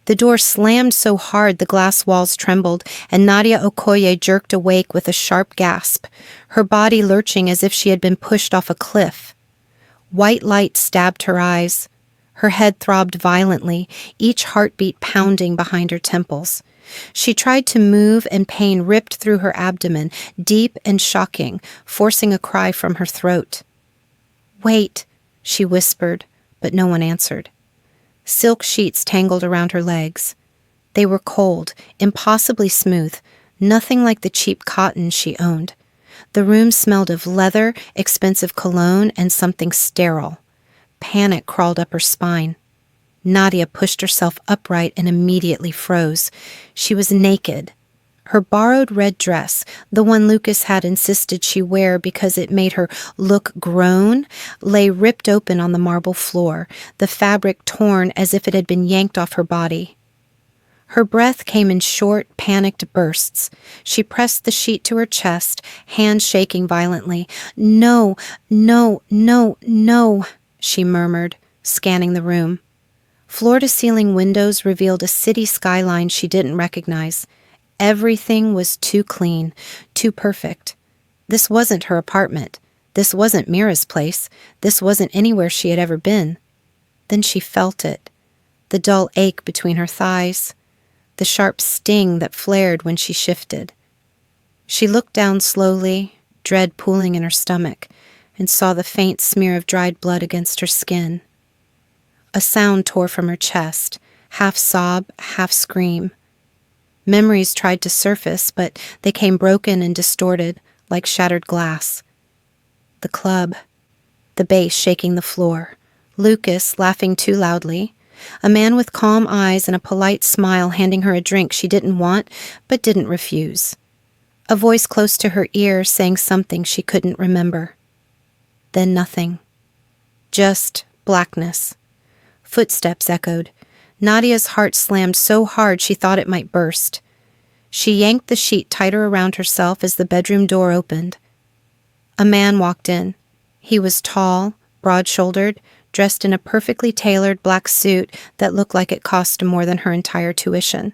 The door slammed so hard the glass walls trembled, and Nadia Okoye jerked awake with a sharp gasp, her body lurching as if she had been pushed off a cliff. White light stabbed her eyes. Her head throbbed violently, each heartbeat pounding behind her temples. She tried to move, and pain ripped through her abdomen, deep and shocking, forcing a cry from her throat. "Wait," she whispered, but no one answered. Silk sheets tangled around her legs. They were cold, impossibly smooth, nothing like the cheap cotton she owned. The room smelled of leather, expensive cologne, and something sterile. Panic crawled up her spine. Nadia pushed herself upright and immediately froze. She was naked. Her borrowed red dress, the one Lucas had insisted she wear because it made her look grown, lay ripped open on the marble floor, the fabric torn as if it had been yanked off her body. Her breath came in short, panicked bursts. She pressed the sheet to her chest, hands shaking violently. "No, no, no, no," she murmured, scanning the room. Floor-to-ceiling windows revealed a city skyline she didn't recognize. Everything was too clean, too perfect. This wasn't her apartment. This wasn't Mira's place. This wasn't anywhere she had ever been. Then she felt it. The dull ache between her thighs. The sharp sting that flared when she shifted. She looked down slowly, dread pooling in her stomach, and saw the faint smear of dried blood against her skin. A sound tore from her chest, half sob, half scream. Memories tried to surface, but they came broken and distorted, like shattered glass. The club, the bass shaking the floor, Lucas laughing too loudly, a man with calm eyes and a polite smile handing her a drink she didn't want but didn't refuse. A voice close to her ear saying something she couldn't remember. Then nothing. Just blackness. Footsteps echoed. Nadia's heart slammed so hard she thought it might burst. She yanked the sheet tighter around herself as the bedroom door opened. A man walked in. He was tall, broad-shouldered, dressed in a perfectly tailored black suit that looked like it cost more than her entire tuition.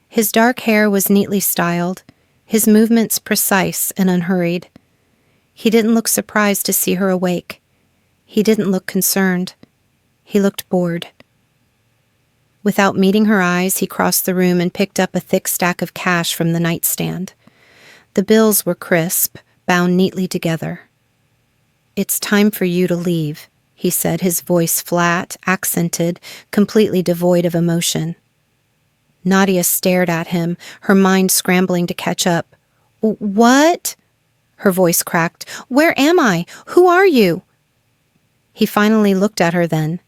His dark hair was neatly styled, his movements precise and unhurried. He didn't look surprised to see her awake. He didn't look concerned. He looked bored. Without meeting her eyes, he crossed the room and picked up a thick stack of cash from the nightstand. The bills were crisp, bound neatly together. "It's time for you to leave," he said, his voice flat, accented, completely devoid of emotion. Nadia stared at him, her mind scrambling to catch up. "What?" Her voice cracked. "Where am I? Who are you?" He finally looked at her then.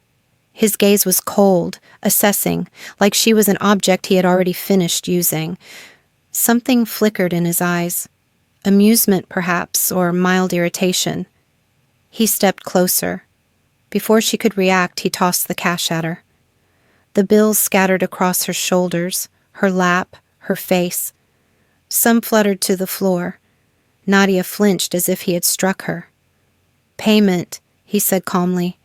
His gaze was cold, assessing, like she was an object he had already finished using. Something flickered in his eyes. Amusement, perhaps, or mild irritation. He stepped closer. Before she could react, he tossed the cash at her. The bills scattered across her shoulders, her lap, her face. Some fluttered to the floor. Nadia flinched as if he had struck her. "Payment," he said calmly.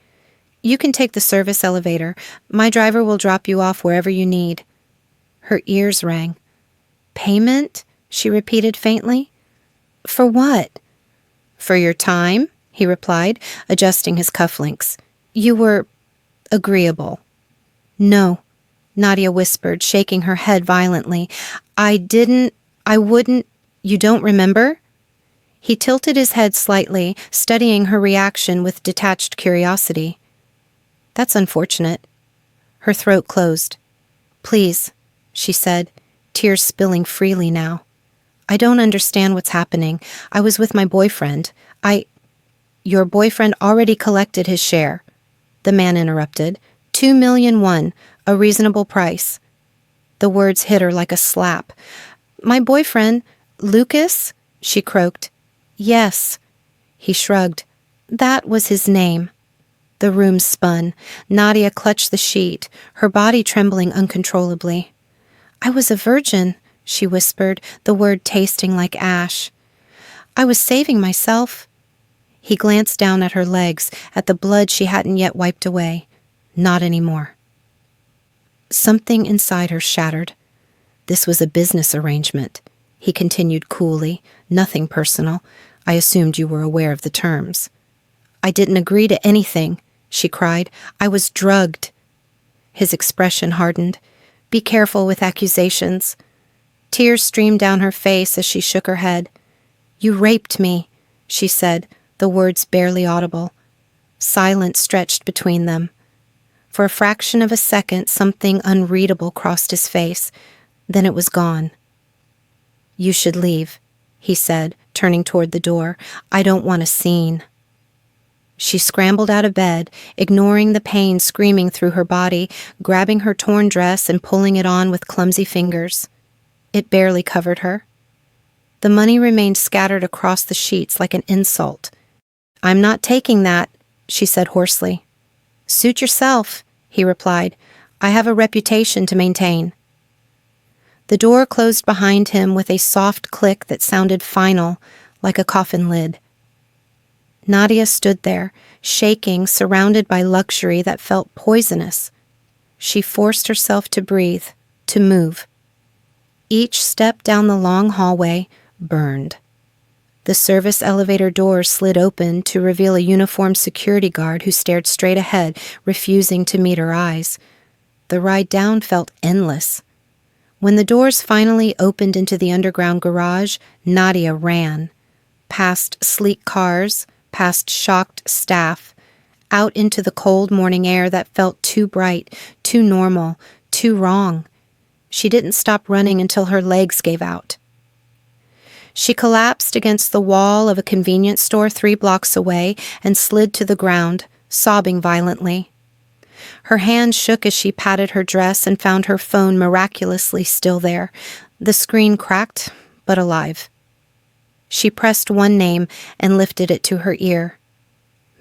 "You can take the service elevator. My driver will drop you off wherever you need." Her ears rang. "Payment?" she repeated faintly. "For what?" "For your time," he replied, adjusting his cufflinks. "You were agreeable." "No," Nadia whispered, shaking her head violently. I wouldn't, you don't remember?" He tilted his head slightly, studying her reaction with detached curiosity. "That's unfortunate." Her throat closed. "Please," she said, tears spilling freely now. "I don't understand what's happening. I was with my boyfriend. Your boyfriend already collected his share," the man interrupted. 2,000,001, a reasonable price. The words hit her like a slap. "My boyfriend, Lucas?" she croaked. "Yes." He shrugged. "That was his name." The room spun. Nadia clutched the sheet, her body trembling uncontrollably. "I was a virgin," she whispered, the word tasting like ash. "I was saving myself." He glanced down at her legs, at the blood she hadn't yet wiped away. Not anymore. Something inside her shattered. This was a business arrangement. He continued coolly, nothing personal. I assumed you were aware of the terms. I didn't agree to anything, she cried. I was drugged. His expression hardened. Be careful with accusations. Tears streamed down her face as she shook her head. You raped me, she said, the words barely audible. Silence stretched between them. For a fraction of a second, something unreadable crossed his face. Then it was gone. You should leave, he said, turning toward the door. I don't want a scene. She scrambled out of bed, ignoring the pain screaming through her body, grabbing her torn dress and pulling it on with clumsy fingers. It barely covered her. The money remained scattered across the sheets like an insult. I'm not taking that, she said hoarsely. Suit yourself, he replied. I have a reputation to maintain. The door closed behind him with a soft click that sounded final, like a coffin lid. Nadia stood there, shaking, surrounded by luxury that felt poisonous. She forced herself to breathe, to move. Each step down the long hallway burned. The service elevator doors slid open to reveal a uniformed security guard who stared straight ahead, refusing to meet her eyes. The ride down felt endless. When the doors finally opened into the underground garage, Nadia ran. Past sleek cars, past shocked staff, out into the cold morning air that felt too bright, too normal, too wrong. She didn't stop running until her legs gave out. She collapsed against the wall of a convenience store 3 blocks away and slid to the ground, sobbing violently. Her hand shook as she patted her dress and found her phone miraculously still there, the screen cracked but alive. She pressed one name and lifted it to her ear.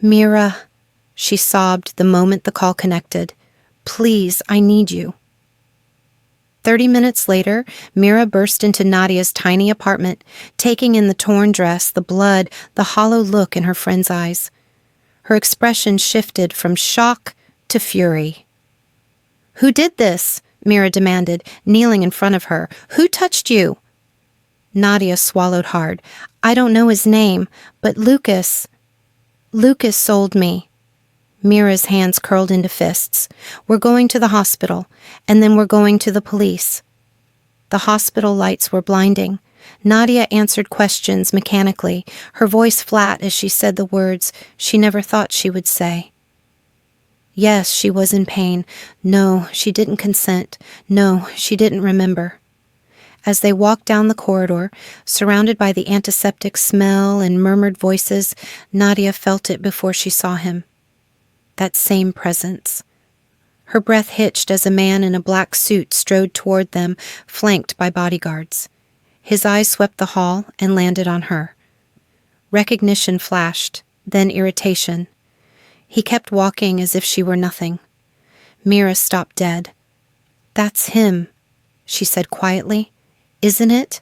Mira, she sobbed the moment the call connected. Please, I need you. 30 minutes later, Mira burst into Nadia's tiny apartment, taking in the torn dress, the blood, the hollow look in her friend's eyes. Her expression shifted from shock to fury. Who did this? Mira demanded, kneeling in front of her. Who touched you? Nadia swallowed hard. I don't know his name, but Lucas sold me. Mira's hands curled into fists. We're going to the hospital, and then we're going to the police. The hospital lights were blinding. Nadia answered questions mechanically, her voice flat as she said the words she never thought she would say. Yes, she was in pain. No, she didn't consent. No, she didn't remember. As they walked down the corridor, surrounded by the antiseptic smell and murmured voices, Nadia felt it before she saw him. That same presence. Her breath hitched as a man in a black suit strode toward them, flanked by bodyguards. His eyes swept the hall and landed on her. Recognition flashed, then irritation. He kept walking as if she were nothing. Mira stopped dead. That's him, she said quietly. Isn't it?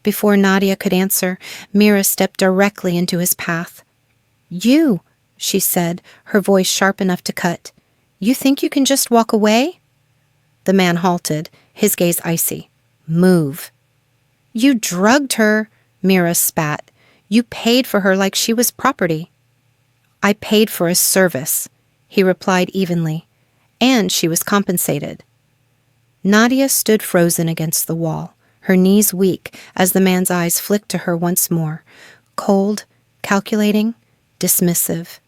Before Nadia could answer, Mira stepped directly into his path. You, she said, her voice sharp enough to cut. You think you can just walk away? The man halted, his gaze icy. Move. You drugged her, Mira spat. You paid for her like she was property. I paid for a service, he replied evenly, and she was compensated. Nadia stood frozen against the wall, her knees weak as the man's eyes flicked to her once more, cold, calculating, dismissive.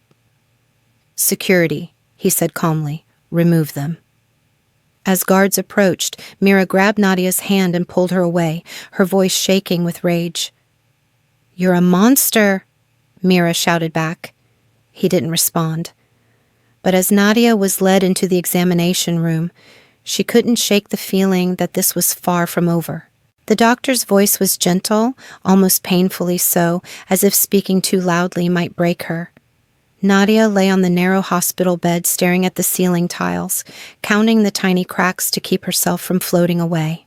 Security, he said calmly. Remove them. As guards approached, Mira grabbed Nadia's hand and pulled her away, her voice shaking with rage. You're a monster, Mira shouted back. He didn't respond. But as Nadia was led into the examination room, she couldn't shake the feeling that this was far from over. The doctor's voice was gentle, almost painfully so, as if speaking too loudly might break her. Nadia lay on the narrow hospital bed staring at the ceiling tiles, counting the tiny cracks to keep herself from floating away.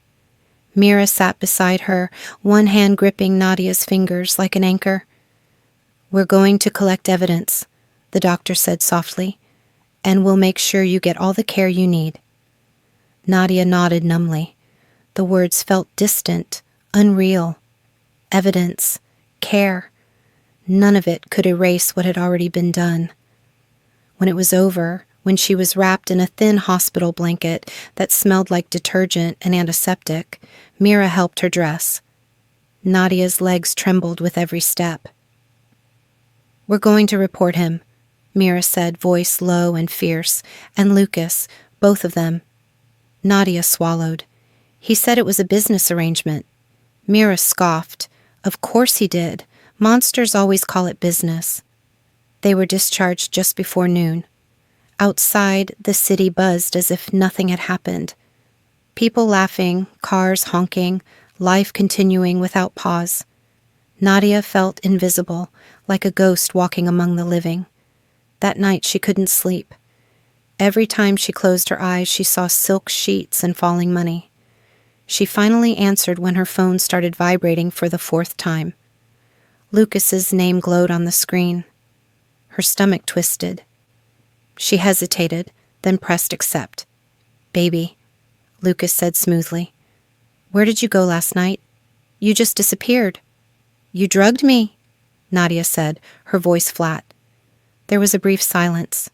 Mira sat beside her, one hand gripping Nadia's fingers like an anchor. We're going to collect evidence, the doctor said softly, and we'll make sure you get all the care you need. Nadia nodded numbly. The words felt distant, unreal. Evidence, care. None of it could erase what had already been done. When it was over, when she was wrapped in a thin hospital blanket that smelled like detergent and antiseptic, Mira helped her dress. Nadia's legs trembled with every step. "We're going to report him," Mira said, voice low and fierce, "and Lucas, both of them." Nadia swallowed. "He said it was a business arrangement." Mira scoffed. "Of course he did. Monsters always call it business." They were discharged just before noon. Outside, the city buzzed as if nothing had happened. People laughing, cars honking, life continuing without pause. Nadia felt invisible, like a ghost walking among the living. That night she couldn't sleep. Every time she closed her eyes, she saw silk sheets and falling money. She finally answered when her phone started vibrating for the 4th time. Lucas's name glowed on the screen. Her stomach twisted. She hesitated, then pressed accept. "Baby," Lucas said smoothly. "Where did you go last night? You just disappeared." "You drugged me," Nadia said, her voice flat. There was a brief silence,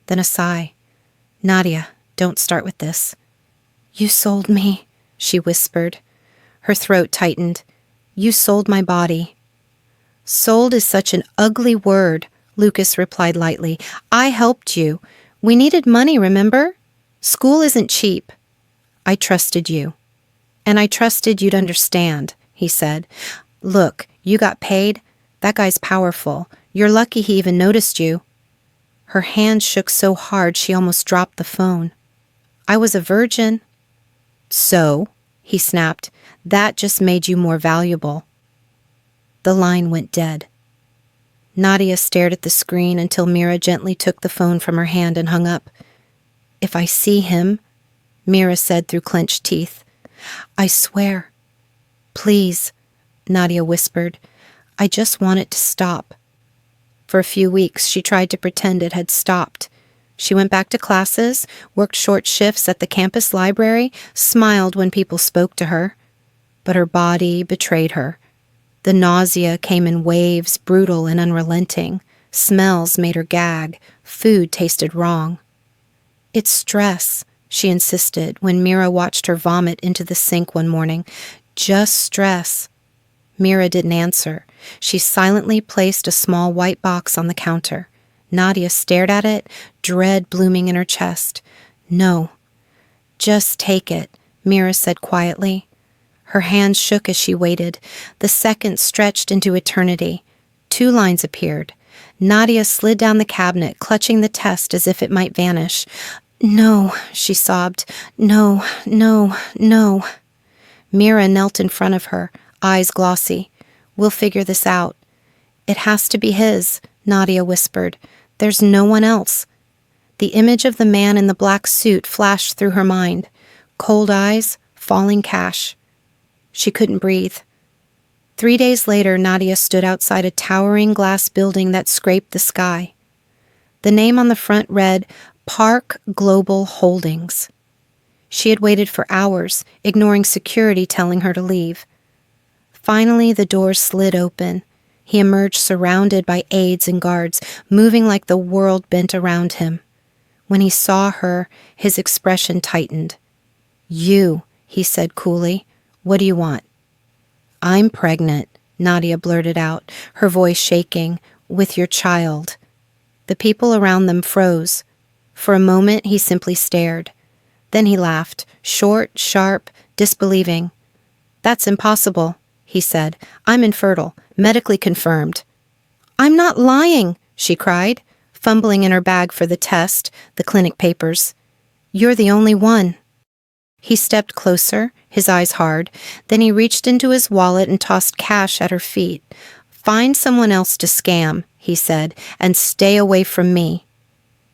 then a sigh. "Nadia, don't start with this." "You sold me," she whispered. Her throat tightened. "You sold my body." "Sold is such an ugly word," Lucas replied lightly. "I helped you. We needed money, remember? School isn't cheap." "I trusted you. And I trusted you'd understand," he said. "Look, you got paid. That guy's powerful. You're lucky he even noticed you." Her hand shook so hard she almost dropped the phone. "I was a virgin." "So," he snapped, "that just made you more valuable." The line went dead. Nadia stared at the screen until Mira gently took the phone from her hand and hung up. "If I see him," Mira said through clenched teeth. "I swear." "Please," Nadia whispered. "I just want it to stop." For a few weeks, she tried to pretend it had stopped. She went back to classes, worked short shifts at the campus library, smiled when people spoke to her. But her body betrayed her. The nausea came in waves, brutal and unrelenting. Smells made her gag. Food tasted wrong. "It's stress," she insisted when Mira watched her vomit into the sink one morning. "Just stress." Mira didn't answer. She silently placed a small white box on the counter. Nadia stared at it, dread blooming in her chest. "No." "Just take it," Mira said quietly. Her hands shook as she waited. The seconds stretched into eternity. 2 lines appeared. Nadia slid down the cabinet, clutching the test as if it might vanish. "No," she sobbed. "No, no, no." Mira knelt in front of her, eyes glossy. "We'll figure this out." "It has to be his," Nadia whispered. "There's no one else." The image of the man in the black suit flashed through her mind. Cold eyes, falling cash. She couldn't breathe. 3 days later, Nadia stood outside a towering glass building that scraped the sky. The name on the front read, Park Global Holdings. She had waited for hours, ignoring security telling her to leave. Finally, the doors slid open. He emerged surrounded by aides and guards, moving like the world bent around him. When he saw her, his expression tightened. "You," he said coolly. "What do you want?" "I'm pregnant," Nadia blurted out, her voice shaking, "with your child." The people around them froze. For a moment, he simply stared. Then he laughed, short, sharp, disbelieving. "That's impossible," he said. "I'm infertile, medically confirmed." "I'm not lying," she cried, fumbling in her bag for the test, the clinic papers. "You're the only one." He stepped closer, his eyes hard. Then he reached into his wallet and tossed cash at her feet. "Find someone else to scam," he said, "and stay away from me."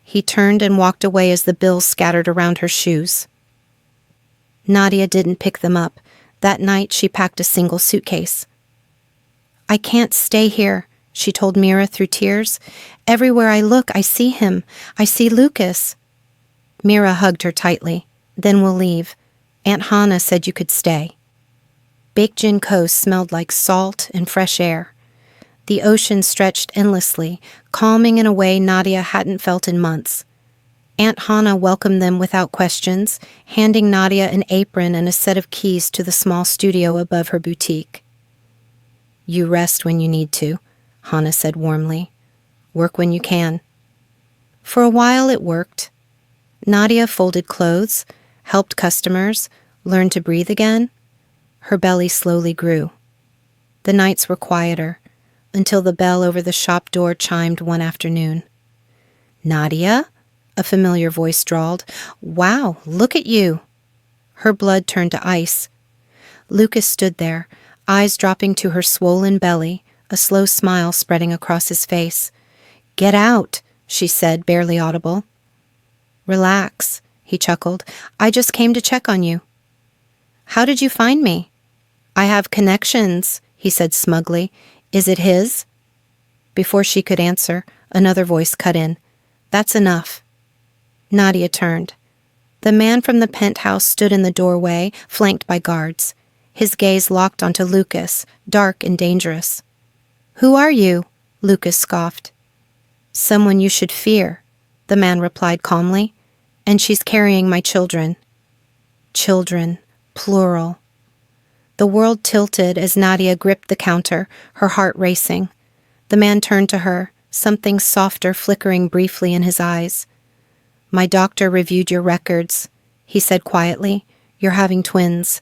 He turned and walked away as the bills scattered around her shoes. Nadia didn't pick them up. That night, she packed a single suitcase. "I can't stay here," she told Mira through tears. "Everywhere I look, I see him. I see Lucas." Mira hugged her tightly. Then we'll leave. Aunt Hannah said you could stay. Baekjin Coast smelled like salt and fresh air. The ocean stretched endlessly, calming in a way Nadia hadn't felt in months. Aunt Hannah welcomed them without questions, handing Nadia an apron and a set of keys to the small studio above her boutique. You rest when you need to, Hannah said warmly. Work when you can. For a while it worked. Nadia folded clothes, helped customers, learned to breathe again. Her belly slowly grew. The nights were quieter, until the bell over the shop door chimed one afternoon. Nadia? A familiar voice drawled. Wow, look at you. Her blood turned to ice. Lucas stood there, eyes dropping to her swollen belly, a slow smile spreading across his face. Get out, she said, barely audible. Relax, he chuckled. I just came to check on you. How did you find me? I have connections, he said smugly. Is it his? Before she could answer, another voice cut in. That's enough. Nadia turned. The man from the penthouse stood in the doorway, flanked by guards. His gaze locked onto Lucas, dark and dangerous. Who are you? Lucas scoffed. Someone you should fear, the man replied calmly. And she's carrying my children. Children, plural. The world tilted as Nadia gripped the counter, her heart racing. The man turned to her, something softer flickering briefly in his eyes. My doctor reviewed your records, he said quietly. You're having twins.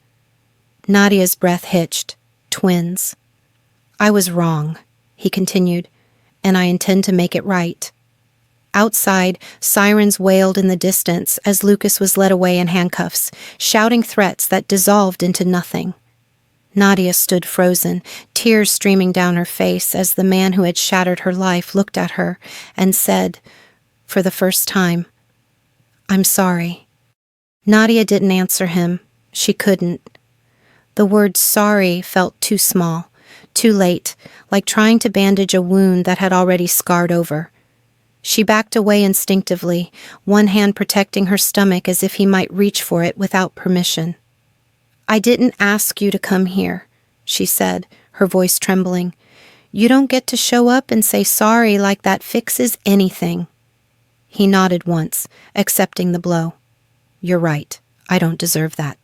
Nadia's breath hitched. Twins. I was wrong, he continued, and I intend to make it right. Outside, sirens wailed in the distance as Lucas was led away in handcuffs, shouting threats that dissolved into nothing. Nadia stood frozen, tears streaming down her face as the man who had shattered her life looked at her and said, for the first time, I'm sorry. Nadia didn't answer him. She couldn't. The word sorry felt too small, too late, like trying to bandage a wound that had already scarred over. She backed away instinctively, one hand protecting her stomach as if he might reach for it without permission. I didn't ask you to come here, she said, her voice trembling. You don't get to show up and say sorry like that fixes anything. He nodded once, accepting the blow. You're right. I don't deserve that.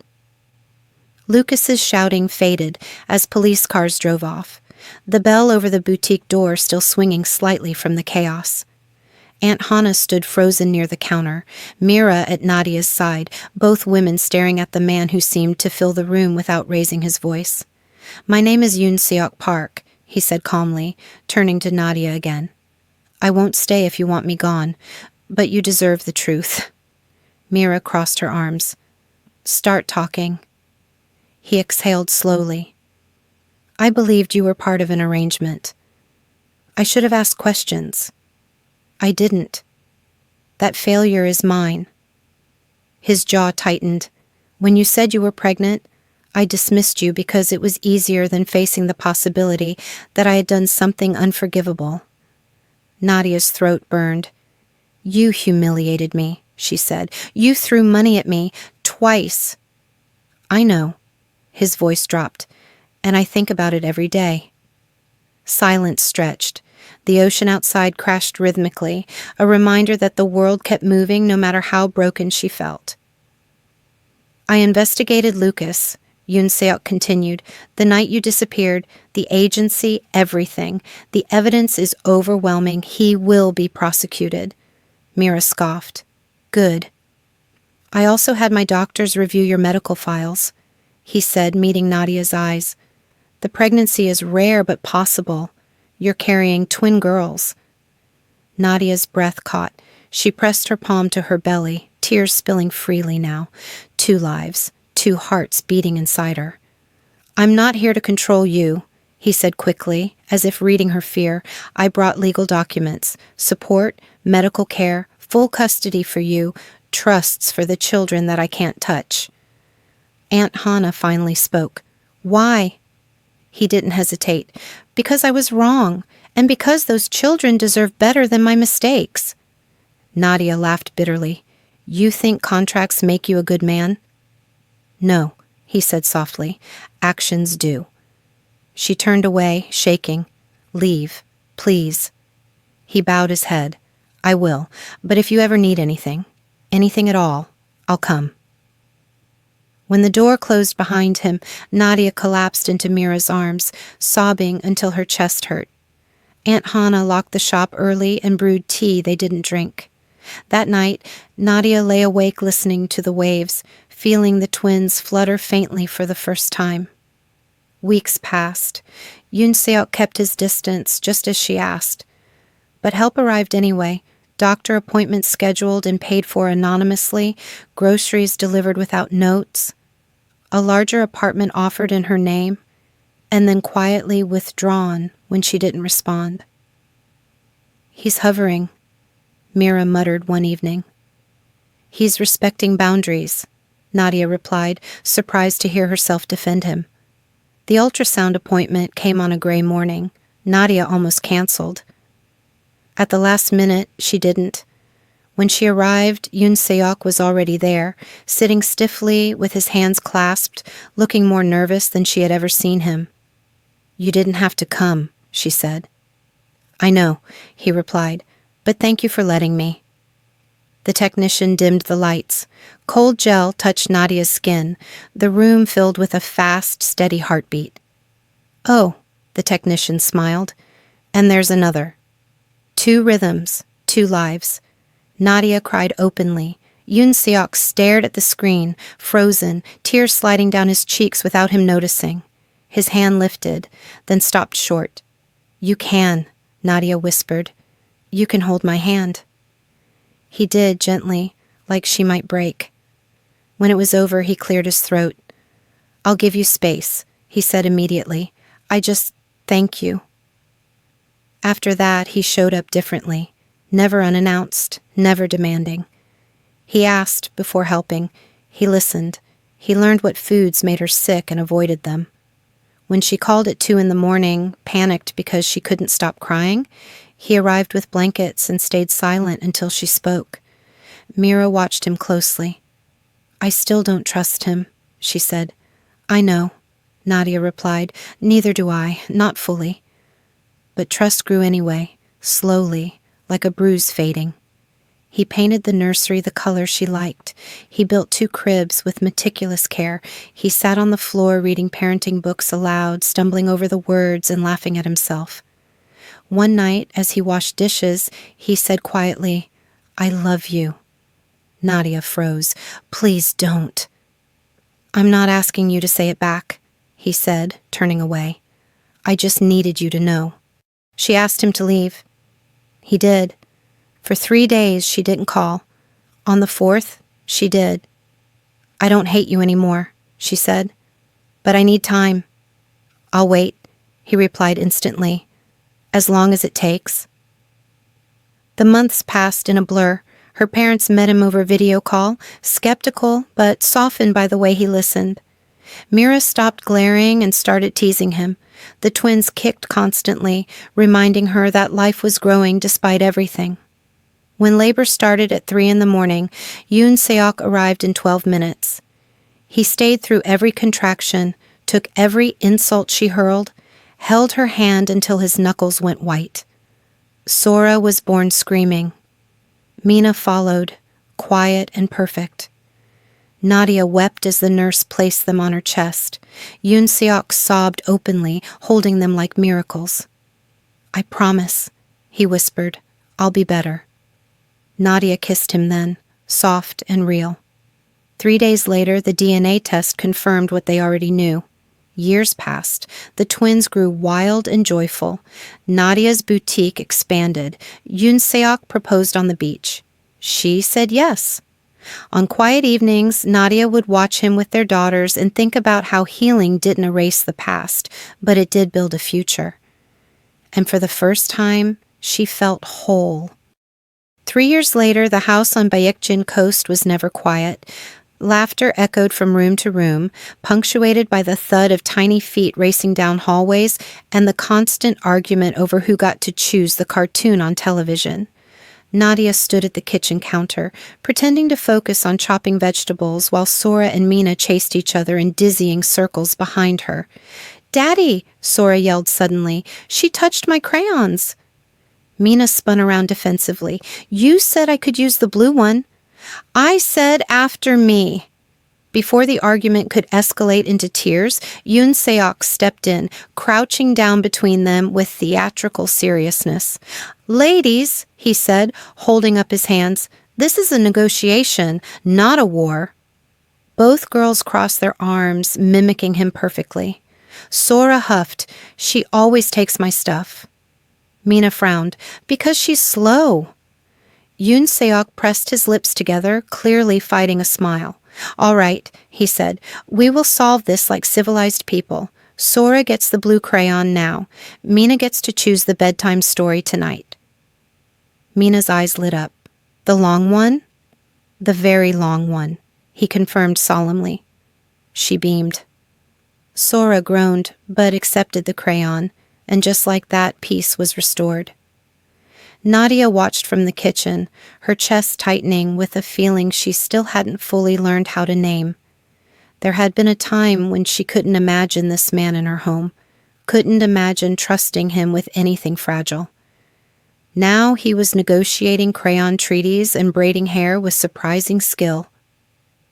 Lucas's shouting faded as police cars drove off, the bell over the boutique door still swinging slightly from the chaos. Aunt Hannah stood frozen near the counter, Mira at Nadia's side, both women staring at the man who seemed to fill the room without raising his voice. My name is Yoon Seok Park, he said calmly, turning to Nadia again. I won't stay if you want me gone, but you deserve the truth. Mira crossed her arms. Start talking. He exhaled slowly. I believed you were part of an arrangement. I should have asked questions. I didn't. That failure is mine. His jaw tightened. When you said you were pregnant, I dismissed you because it was easier than facing the possibility that I had done something unforgivable. Nadia's throat burned. You humiliated me, she said. You threw money at me, twice. I know. His voice dropped, and I think about it every day. Silence stretched. The ocean outside crashed rhythmically, a reminder that the world kept moving no matter how broken she felt. I investigated Lucas, Yoon Seok continued. The night you disappeared, the agency, everything. The evidence is overwhelming. He will be prosecuted. Mira scoffed. Good. I also had my doctors review your medical files, he said, meeting Nadia's eyes. The pregnancy is rare but possible. You're carrying twin girls. Nadia's breath caught. She pressed her palm to her belly, tears spilling freely now. 2 lives, 2 hearts beating inside her. I'm not here to control you, he said quickly, as if reading her fear. I brought legal documents, support, medical care, full custody for you, trusts for the children that I can't touch. Aunt Hannah finally spoke. Why? He didn't hesitate. Because I was wrong, and because those children deserve better than my mistakes. Nadia laughed bitterly. You think contracts make you a good man? No, he said softly. Actions do. She turned away, shaking. Leave, please. He bowed his head. I will, but if you ever need anything at all, I'll come. When the door closed behind him, Nadia collapsed into Mira's arms, sobbing until her chest hurt. Aunt Hannah locked the shop early and brewed tea they didn't drink. That night, Nadia lay awake listening to the waves, feeling the twins flutter faintly for the first time. Weeks passed. Yoon Seok kept his distance, just as she asked. But help arrived anyway. Doctor appointments scheduled and paid for anonymously, groceries delivered without notes, a larger apartment offered in her name, and then quietly withdrawn when she didn't respond. He's hovering, Mira muttered one evening. He's respecting boundaries, Nadia replied, surprised to hear herself defend him. The ultrasound appointment came on a gray morning. Nadia almost canceled. At the last minute, she didn't. When she arrived, Yoon Seok was already there, sitting stiffly with his hands clasped, looking more nervous than she had ever seen him. You didn't have to come, she said. I know, he replied, but thank you for letting me. The technician dimmed the lights. Cold gel touched Nadia's skin. The room filled with a fast, steady heartbeat. Oh, the technician smiled. And there's another. 2 rhythms, 2 lives. Nadia cried openly. Yoon Seok stared at the screen, frozen, tears sliding down his cheeks without him noticing. His hand lifted, then stopped short. You can, Nadia whispered. You can hold my hand. He did, gently, like she might break. When it was over, he cleared his throat. I'll give you space, he said immediately. I just thank you. After that, he showed up differently, never unannounced, never demanding. He asked before helping. He listened. He learned what foods made her sick and avoided them. When she called at 2 a.m, panicked because she couldn't stop crying, he arrived with blankets and stayed silent until she spoke. Mira watched him closely. I still don't trust him, she said. I know, Nadia replied. Neither do I, not fully. But trust grew anyway, slowly, like a bruise fading. He painted the nursery the color she liked. He built 2 cribs with meticulous care. He sat on the floor reading parenting books aloud, stumbling over the words and laughing at himself. One night, as he washed dishes, he said quietly, I love you. Nadia froze. Please don't. I'm not asking you to say it back, he said, turning away. I just needed you to know. She asked him to leave. He did. For 3 days, she didn't call. On the 4th, she did. I don't hate you anymore, she said. But I need time. I'll wait, he replied instantly. As long as it takes. The months passed in a blur. Her parents met him over video call, skeptical but softened by the way he listened. Mira stopped glaring and started teasing him. The twins kicked constantly, reminding her that life was growing despite everything. When labor started at 3 a.m, Yoon Seok arrived in 12 minutes. He stayed through every contraction, took every insult she hurled, held her hand until his knuckles went white. Sora was born screaming. Mina followed, quiet and perfect. Nadia wept as the nurse placed them on her chest. Yoon Seok sobbed openly, holding them like miracles. I promise, he whispered, I'll be better. Nadia kissed him then, soft and real. 3 days later, the DNA test confirmed what they already knew. Years passed. The twins grew wild and joyful. Nadia's boutique expanded. Yoon Seok proposed on the beach. She said yes. On quiet evenings, Nadia would watch him with their daughters and think about how healing didn't erase the past, but it did build a future. And for the first time, she felt whole. 3 years later, the house on Baekjin Coast was never quiet. Laughter echoed from room to room, punctuated by the thud of tiny feet racing down hallways and the constant argument over who got to choose the cartoon on television. Nadia stood at the kitchen counter, pretending to focus on chopping vegetables while Sora and Mina chased each other in dizzying circles behind her. "Daddy!" Sora yelled suddenly. "She touched my crayons!" Mina spun around defensively. "You said I could use the blue one." "I said after me." Before the argument could escalate into tears, Yoon Seok stepped in, crouching down between them with theatrical seriousness. "Ladies," he said, holding up his hands, "this is a negotiation, not a war." Both girls crossed their arms, mimicking him perfectly. Sora huffed, "She always takes my stuff." Mina frowned, "Because she's slow." Yoon Seok pressed his lips together, clearly fighting a smile. "All right," he said, "we will solve this like civilized people. Sora gets the blue crayon now. Mina gets to choose the bedtime story tonight." Mina's eyes lit up. "The long one?" "The very long one," he confirmed solemnly. She beamed. Sora groaned, but accepted the crayon, and just like that, peace was restored. Nadia watched from the kitchen, her chest tightening with a feeling she still hadn't fully learned how to name. There had been a time when she couldn't imagine this man in her home, couldn't imagine trusting him with anything fragile. Now he was negotiating crayon treaties and braiding hair with surprising skill.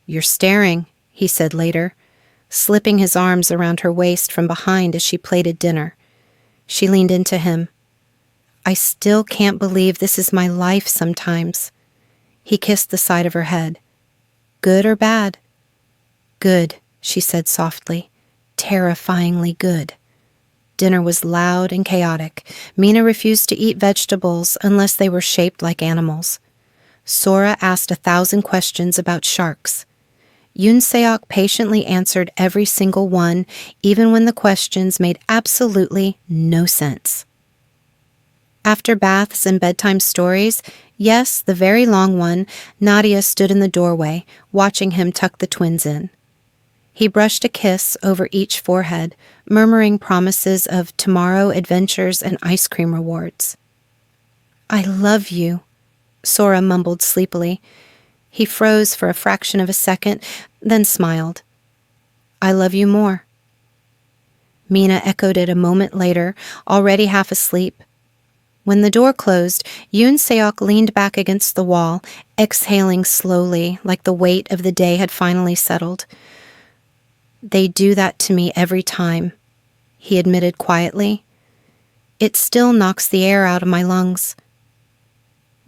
"You're staring," he said later, slipping his arms around her waist from behind as she plated dinner. She leaned into him. "I still can't believe this is my life sometimes." He kissed the side of her head. "Good or bad?" "Good," she said softly. "Terrifyingly good." Dinner was loud and chaotic. Mina refused to eat vegetables unless they were shaped like animals. Sora asked 1,000 questions about sharks. Yoon Seok patiently answered every single one, even when the questions made absolutely no sense. After baths and bedtime stories, yes, the very long one, Nadia stood in the doorway, watching him tuck the twins in. He brushed a kiss over each forehead, murmuring promises of tomorrow adventures and ice cream rewards. "I love you," Sora mumbled sleepily. He froze for a fraction of a second, then smiled. "I love you more." Mina echoed it a moment later, already half asleep. When the door closed, Yoon Seok leaned back against the wall, exhaling slowly, like the weight of the day had finally settled. "They do that to me every time," he admitted quietly. "It still knocks the air out of my lungs."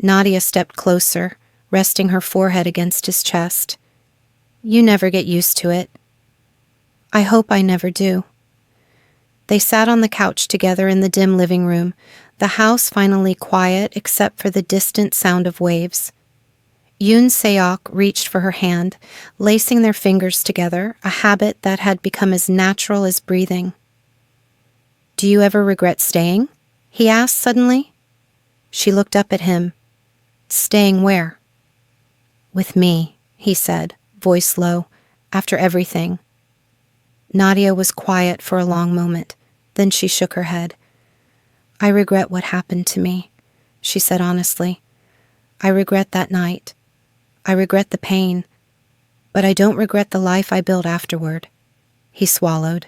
Nadia stepped closer, resting her forehead against his chest. "You never get used to it." "I hope I never do." They sat on the couch together in the dim living room, the house finally quiet except for the distant sound of waves. Yoon Seok reached for her hand, lacing their fingers together, a habit that had become as natural as breathing. "Do you ever regret staying?" he asked suddenly. She looked up at him. "Staying where?" "With me," he said, voice low, "after everything." Nadia was quiet for a long moment. Then she shook her head. "I regret what happened to me," she said honestly. "I regret that night. I regret the pain. But I don't regret the life I built afterward." He swallowed.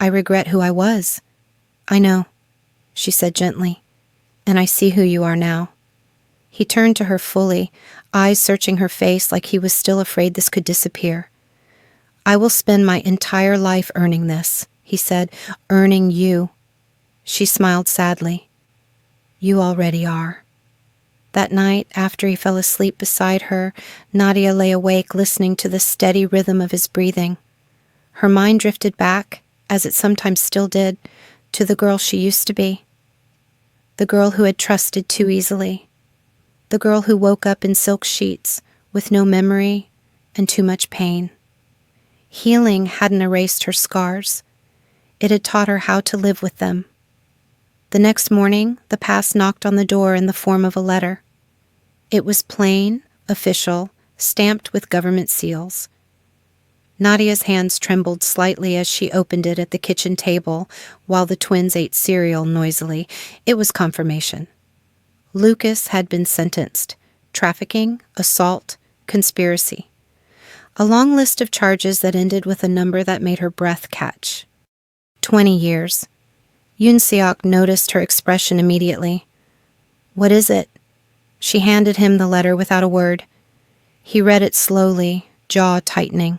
"I regret who I was." "I know," she said gently. "And I see who you are now." He turned to her fully, eyes searching her face like he was still afraid this could disappear. "I will spend my entire life earning this," he said, "earning you." She smiled sadly. "You already are." That night, after he fell asleep beside her, Nadia lay awake listening to the steady rhythm of his breathing. Her mind drifted back, as it sometimes still did, to the girl she used to be. The girl who had trusted too easily. The girl who woke up in silk sheets, with no memory and too much pain. Healing hadn't erased her scars. It had taught her how to live with them. The next morning, the past knocked on the door in the form of a letter. It was plain, official, stamped with government seals. Nadia's hands trembled slightly as she opened it at the kitchen table while the twins ate cereal noisily. It was confirmation. Lucas had been sentenced. Trafficking, assault, conspiracy. A long list of charges that ended with a number that made her breath catch. 20 years. Yoon Seok noticed her expression immediately. "What is it?" She handed him the letter without a word. He read it slowly, jaw tightening.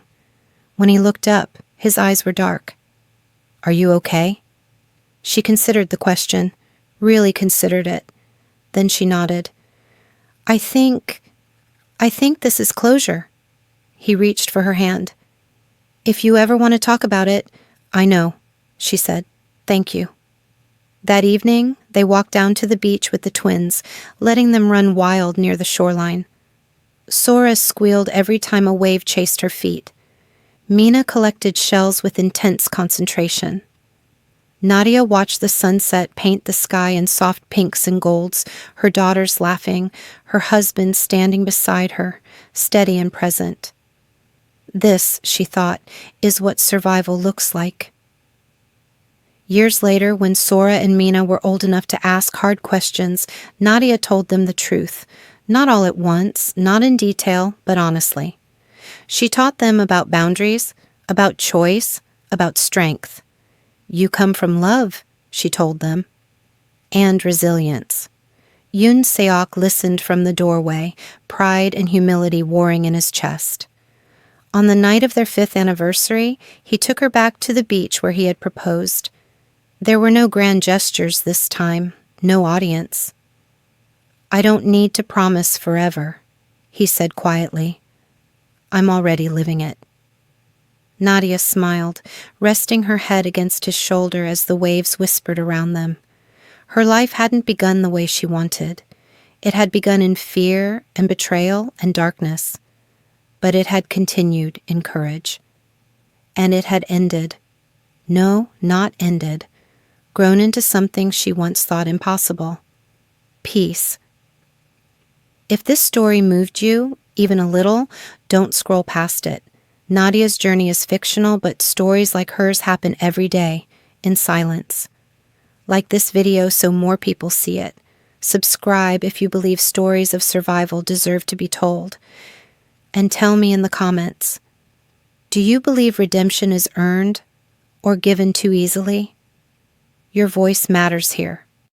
When he looked up, his eyes were dark. "Are you okay?" She considered the question, really considered it. Then she nodded. I think this is closure." He reached for her hand. "If you ever want to talk about it, I know," she said. "Thank you." That evening, they walked down to the beach with the twins, letting them run wild near the shoreline. Sora squealed every time a wave chased her feet. Mina collected shells with intense concentration. Nadia watched the sunset paint the sky in soft pinks and golds, her daughters laughing, her husband standing beside her, steady and present. This, she thought, is what survival looks like. Years later, when Sora and Mina were old enough to ask hard questions, Nadia told them the truth, not all at once, not in detail, but honestly. She taught them about boundaries, about choice, about strength. "You come from love," she told them, and resilience. Yoon Seok listened from the doorway, pride and humility warring in his chest. On the night of their 5th anniversary, he took her back to the beach where he had proposed. There were no grand gestures this time, no audience. "I don't need to promise forever," he said quietly. "I'm already living it." Nadia smiled, resting her head against his shoulder as the waves whispered around them. Her life hadn't begun the way she wanted. It had begun in fear and betrayal and darkness, but it had continued in courage. And it had ended. No, not ended. Grown into something she once thought impossible. Peace. If this story moved you, even a little, don't scroll past it. Nadia's journey is fictional, but stories like hers happen every day, in silence. Like this video so more people see it. Subscribe if you believe stories of survival deserve to be told. And tell me in the comments, do you believe redemption is earned or given too easily? Your voice matters here.